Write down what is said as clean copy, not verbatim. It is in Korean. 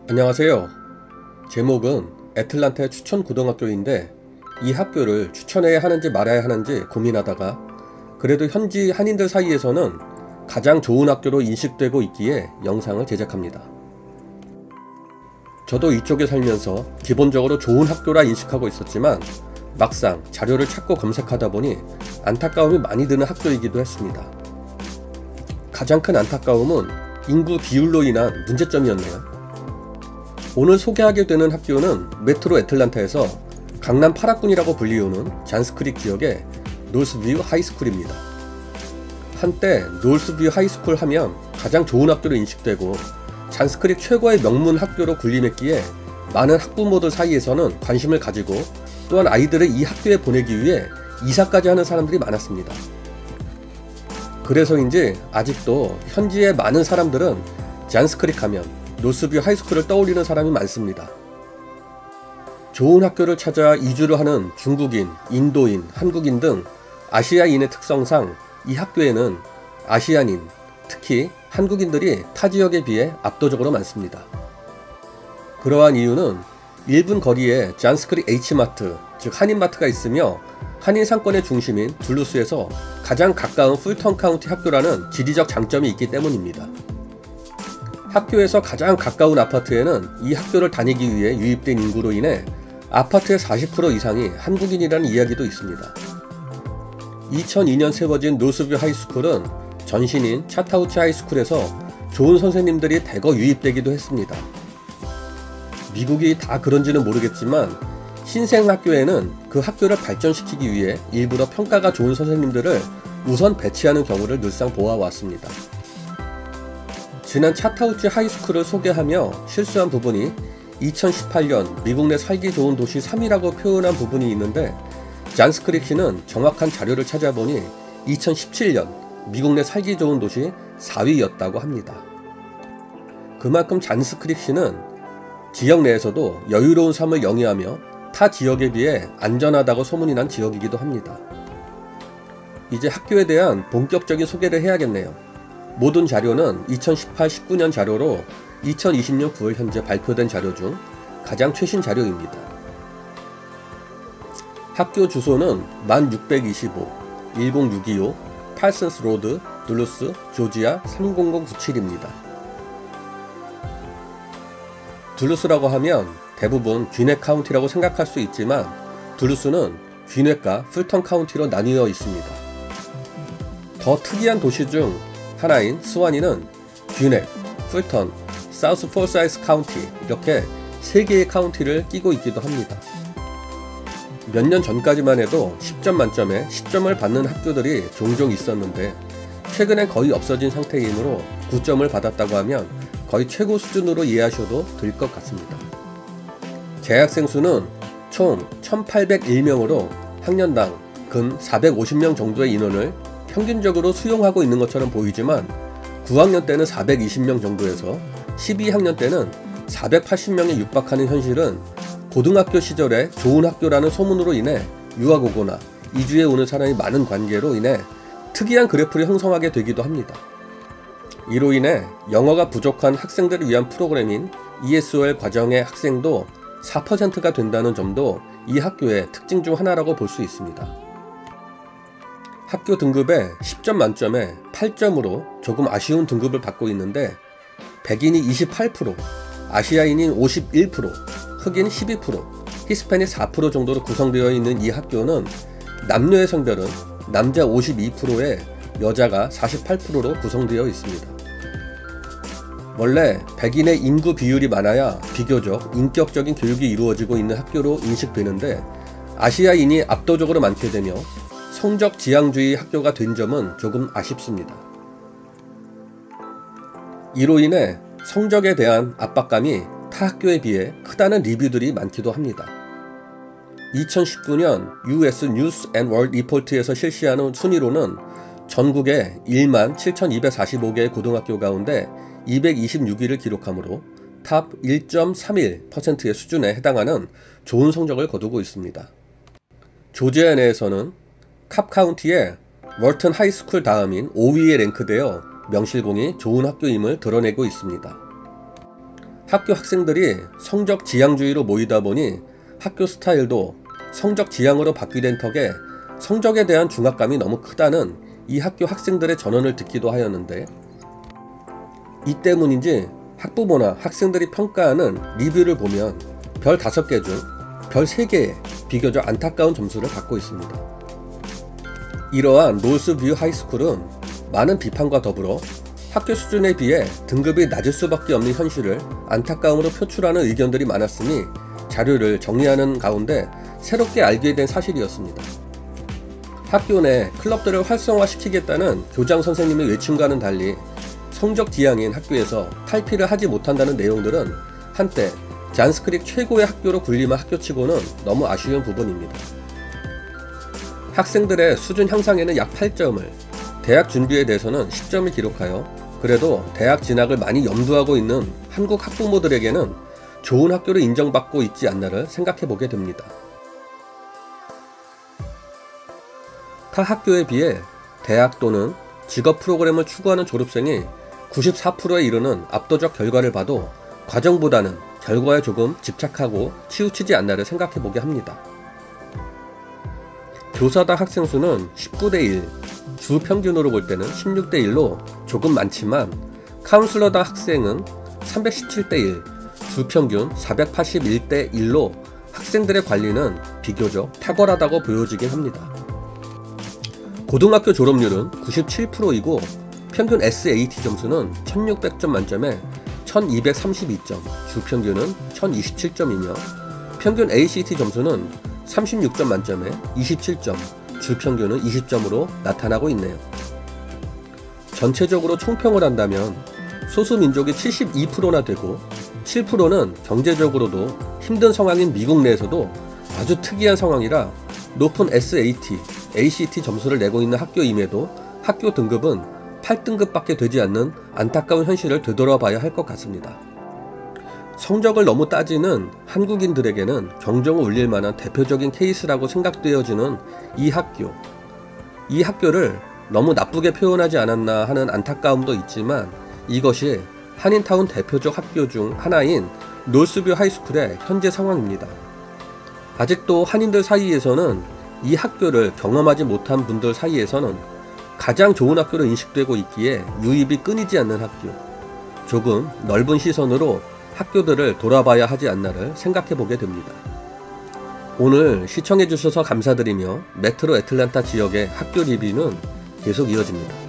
안녕하세요. 제목은 애틀란타의 추천 고등학교인데 이 학교를 추천해야 하는지 말아야 하는지 고민하다가 그래도 현지 한인들 사이에서는 가장 좋은 학교로 인식되고 있기에 영상을 제작합니다. 저도 이쪽에 살면서 기본적으로 좋은 학교라 인식하고 있었지만 막상 자료를 찾고 검색하다 보니 안타까움이 많이 드는 학교이기도 했습니다. 가장 큰 안타까움은 인구 비율로 인한 문제점이었네요. 오늘 소개하게 되는 학교는 메트로 애틀란타에서 강남 8학군이라고 불리우는 잔스크릭 지역의 노스뷰 하이스쿨입니다. 한때 노스뷰 하이스쿨 하면 가장 좋은 학교로 인식되고 잔스크릭 최고의 명문 학교로 군림했기에 많은 학부모들 사이에서는 관심을 가지고 또한 아이들을 이 학교에 보내기 위해 이사까지 하는 사람들이 많았습니다. 그래서인지 아직도 현지의 많은 사람들은 잔스크릭 하면 노스뷰 하이스쿨을 떠올리는 사람이 많습니다. 좋은 학교를 찾아 이주를 하는 중국인, 인도인, 한국인 등 아시아인의 특성상 이 학교에는 아시아인, 특히 한국인들이 타 지역에 비해 압도적으로 많습니다. 그러한 이유는 1분 거리에 잔스크릭 H마트, 즉 한인마트가 있으며 한인 상권의 중심인 둘루스에서 가장 가까운 풀턴 카운티 학교라는 지리적 장점이 있기 때문입니다. 학교에서 가장 가까운 아파트에는 이 학교를 다니기 위해 유입된 인구로 인해 아파트의 40% 이상이 한국인이라는 이야기도 있습니다. 2002년 세워진 노스뷰 하이스쿨은 전신인 차타우치 하이스쿨에서 좋은 선생님들이 대거 유입되기도 했습니다. 미국이 다 그런지는 모르겠지만 신생학교에는 그 학교를 발전시키기 위해 일부러 평가가 좋은 선생님들을 우선 배치하는 경우를 늘상 보아왔습니다. 지난 차타우치 하이스쿨을 소개하며 실수한 부분이 2018년 미국 내 살기 좋은 도시 3위라고 표현한 부분이 있는데 잔스크릭시는 정확한 자료를 찾아보니 2017년 미국 내 살기 좋은 도시 4위였다고 합니다. 그만큼 잔스크릭시는 지역 내에서도 여유로운 삶을 영위하며 타 지역에 비해 안전하다고 소문이 난 지역이기도 합니다. 이제 학교에 대한 본격적인 소개를 해야겠네요. 모든 자료는 2018-19년 자료로 2020년 9월 현재 발표된 자료 중 가장 최신 자료입니다. 학교 주소는 1625 10625 팔슨스 로드, 둘루스, 조지아 30097입니다. 둘루스라고 하면 대부분 귀넷 카운티라고 생각할 수 있지만 둘루스는 귀넷과 풀턴 카운티로 나뉘어 있습니다. 더 특이한 도시 중 하나인 스와니는 귀넷, 풀턴, 사우스 폴사이스 카운티 이렇게 3개의 카운티를 끼고 있기도 합니다. 몇 년 전까지만 해도 10점 만점에 10점을 받는 학교들이 종종 있었는데 최근엔 거의 없어진 상태이므로 9점을 받았다고 하면 거의 최고 수준으로 이해하셔도 될 것 같습니다. 재학생 수는 총 1801명으로 학년당 근 450명 정도의 인원을 평균적으로 수용하고 있는 것처럼 보이지만 9학년 때는 420명 정도에서 12학년 때는 480명에 육박하는 현실은 고등학교 시절에 좋은 학교라는 소문으로 인해 유학 오거나 이주해 오는 사람이 많은 관계로 인해 특이한 그래프를 형성하게 되기도 합니다. 이로 인해 영어가 부족한 학생들을 위한 프로그램인 ESOL 과정의 학생도 4%가 된다는 점도 이 학교의 특징 중 하나라고 볼 수 있습니다. 학교 등급에 10점 만점에 8점으로 조금 아쉬운 등급을 받고 있는데 백인이 28%, 아시아인이 51%, 흑인 12%, 히스패닉 4% 정도로 구성되어 있는 이 학교는 남녀의 성별은 남자 52%에 여자가 48%로 구성되어 있습니다. 원래 백인의 인구 비율이 많아야 비교적 인격적인 교육이 이루어지고 있는 학교로 인식되는데 아시아인이 압도적으로 많게 되며 성적 지향주의 학교가 된 점은 조금 아쉽습니다. 이로 인해 성적에 대한 압박감이 타 학교에 비해 크다는 리뷰들이 많기도 합니다. 2019년 US 뉴스 앤 월드 리포트에서 실시하는 순위로는 전국에 17,245개의 고등학교 가운데 226위를 기록하므로 탑 1.31%의 수준에 해당하는 좋은 성적을 거두고 있습니다. 조지아 내에서는 캅 카운티의 월튼 하이스쿨 다음인 5위에 랭크되어 명실공히 좋은 학교임을 드러내고 있습니다. 학교 학생들이 성적 지향주의로 모이다 보니 학교 스타일도 성적 지향으로 바뀌된 턱에 성적에 대한 중압감이 너무 크다는 이 학교 학생들의 전언을 듣기도 하였는데, 이 때문인지 학부모나 학생들이 평가하는 리뷰를 보면 별 5개 중 별 3개의 비교적 안타까운 점수를 받고 있습니다. 이러한 노스뷰 하이스쿨은 많은 비판과 더불어 학교 수준에 비해 등급이 낮을 수밖에 없는 현실을 안타까움으로 표출하는 의견들이 많았으니 자료를 정리하는 가운데 새롭게 알게 된 사실이었습니다. 학교 내 클럽들을 활성화시키겠다는 교장 선생님의 외침과는 달리 성적 지향인 학교에서 탈피를 하지 못한다는 내용들은 한때 잔스크릭 최고의 학교로 군림한 학교치고는 너무 아쉬운 부분입니다. 학생들의 수준 향상에는 약 8점을, 대학 준비에 대해서는 10점을 기록하여 그래도 대학 진학을 많이 염두하고 있는 한국 학부모들에게는 좋은 학교를 인정받고 있지 않나를 생각해보게 됩니다. 타 학교에 비해 대학 또는 직업 프로그램을 추구하는 졸업생이 94%에 이르는 압도적 결과를 봐도 과정보다는 결과에 조금 집착하고 치우치지 않나를 생각해보게 합니다. 교사당 학생 수는 19대 1, 주 평균으로 볼 때는 16대 1로 조금 많지만 카운슬러당 학생은 317대 1, 주 평균 481대 1로 학생들의 관리는 비교적 탁월하다고 보여지긴 합니다. 고등학교 졸업률은 97%이고 평균 SAT 점수는 1600점 만점에 1232점, 주 평균은 1027점이며 평균 ACT 점수는 36점 만점에 27점, 주 평균은 20점으로 나타나고 있네요. 전체적으로 총평을 한다면 소수민족이 72%나 되고 7%는 경제적으로도 힘든 상황인 미국 내에서도 아주 특이한 상황이라 높은 SAT, ACT 점수를 내고 있는 학교임에도 학교 등급은 8등급밖에 되지 않는 안타까운 현실을 되돌아봐야 할 것 같습니다. 성적을 너무 따지는 한국인들에게는 경종을 울릴 만한 대표적인 케이스라고 생각되어지는 이 학교를 너무 나쁘게 표현하지 않았나 하는 안타까움도 있지만 이것이 한인타운 대표적 학교 중 하나인 노스뷰 하이스쿨의 현재 상황입니다. 아직도 한인들 사이에서는 이 학교를 경험하지 못한 분들 사이에서는 가장 좋은 학교로 인식되고 있기에 유입이 끊이지 않는 학교, 조금 넓은 시선으로 학교들을 돌아봐야 하지 않나를 생각해보게 됩니다. 오늘 시청해주셔서 감사드리며 메트로 애틀랜타 지역의 학교 리뷰는 계속 이어집니다.